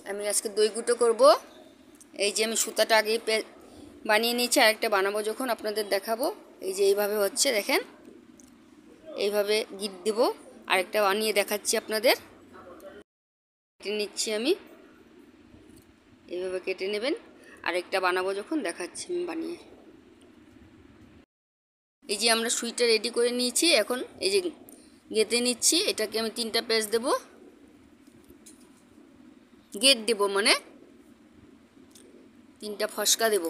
আমি আজকে দই গুঁটো করব। এই যে আমি সুতাটা আগেই বানিয়ে নিয়েছি, আরেকটা বানাবো যখন আপনাদের দেখাবো। এই যে এইভাবে হচ্ছে, দেখেন এইভাবে গিট দেব। আরেকটা বানিয়ে দেখাচ্ছি আপনাদের। কেটে নিচ্ছি আমি, এইভাবে কেটে নেবেন। আরেকটা বানাবো যখন দেখাচ্ছি আমি বানিয়ে। এই যে আমরা সুইটা রেডি করে নিয়েছি, এখন এই যে গেঁথে নিচ্ছি। এটাকে আমি 3টা পেঁচ দেব, গেট দেব, মানে 3টা ফসকা দেব।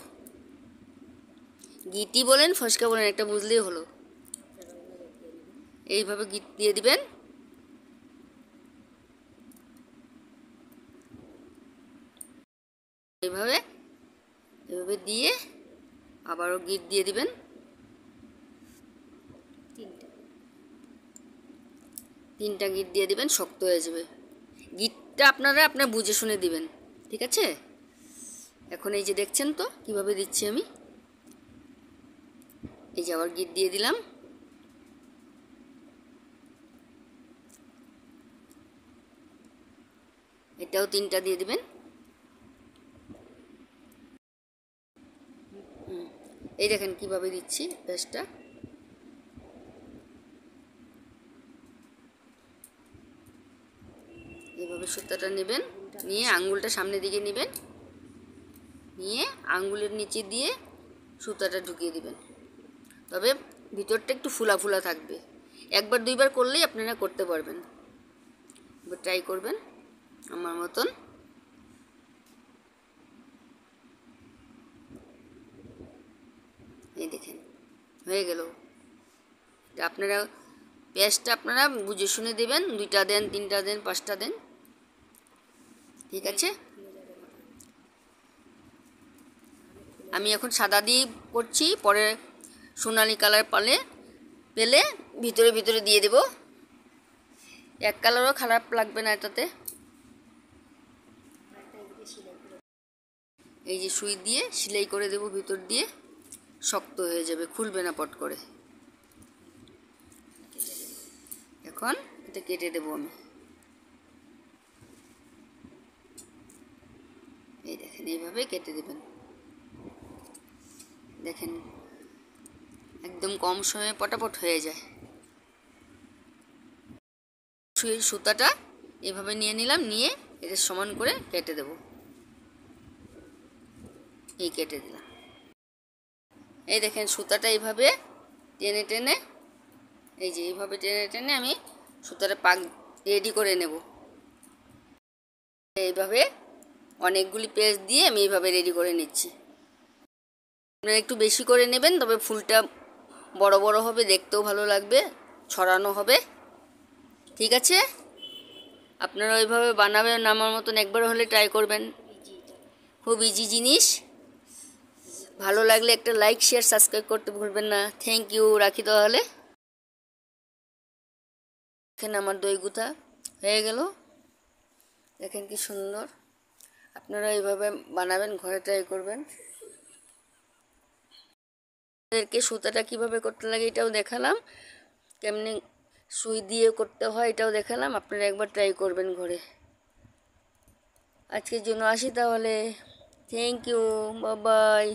গিটি বলেন ফসকা বলেন, একটা বুঝলেই হলো। এইভাবে গিট দিয়ে দিবেন। এইভাবে এভাবে দিয়ে আবারও গিট দিয়ে দিবেন। 3টা গিট দিয়ে দিবেন, শক্ত হয়ে যাবে। গিটটা আপনার বুঝে শুনে দিবেন, ঠিক আছে? এখন এই যে দেখছেন তো কিভাবে দিচ্ছি আমি। এই যে আবার গিট দিয়ে দিলাম। এটাও 3টা দিয়ে দিবেন। এই দেখেন কিভাবে দিচ্ছি পেঁচটা। এইভাবে সুতাটা নেবেন, নিয়ে আঙ্গুলটা সামনের দিকে নেবেন, নিয়ে আঙ্গুলের নিচে দিয়ে সুতাটা ঢুকিয়ে দিবেন। তবে ভিতরটা একটু ফুলা ফুলা থাকবে। 1বার 2বার করলেই আপনারা করতে পারবেন। এবার ট্রাই করবেন আমার মতন। এই দেখেন হয়ে গেল। আপনারা পেঁয়াজটা আপনারা বুঝে শুনে দেবেন, 2টা দেন, 3টা দেন, 5টা দেন, ঠিক আছে? আমি এখন সাদা দিয়ে করছি, পরে সোনালি কালার পেলে ভিতরে ভিতরে দিয়ে দেব। 1 কালারও খারাপ লাগবে না এটাতে। এই যে সুই দিয়ে সেলাই করে দেব ভিতর দিয়ে, শক্ত হয়ে যাবে, খুলবে না পট করে। এখন এটা কেটে দেব আমি। এই দেখেন এইভাবে কেটে দেবেন। দেখেন একদম কম সময়ে পটাপট হয়ে যায়। সুইয়ের সুতাটা এভাবে নিয়ে নিলাম, নিয়ে এটা সমান করে কেটে দেব। এই কেটে দিলাম। এই দেখেন সুতাটা এইভাবে টেনে টেনে, এই যে এইভাবে টেনে টেনে আমি সুতাটা পাক রেডি করে নেব। এইভাবে অনেকগুলি পেঁচ দিয়ে আমি এইভাবে রেডি করে নিচ্ছি। আপনারা একটু বেশি করে নেবেন, তবে ফুলটা বড় বড় হবে, দেখতেও ভালো লাগবে, ছড়ানো হবে, ঠিক আছে? আপনারা ওইভাবে বানাবেন, আমার মতন একবার হলে ট্রাই করবেন। খুব ইজি জিনিস। ভালো লাগলে একটা লাইক, শেয়ার, সাবস্ক্রাইব করতে ভুলবেন না। থ্যাংক ইউ, রাখি তাহলে। দেখেন আমার দই গুঁথা হয়ে গেল। দেখেন কি সুন্দর। আপনারা এইভাবে বানাবেন, ঘরে ট্রাই করবেন। আপনাদেরকে সুতাটা কিভাবে করতে লাগে এটাও দেখালাম, কেমনি সুই দিয়ে করতে হয় এটাও দেখালাম। আপনারা একবার ট্রাই করবেন ঘরে। আজকের জন্য আসি তাহলে। Thank you, bye by.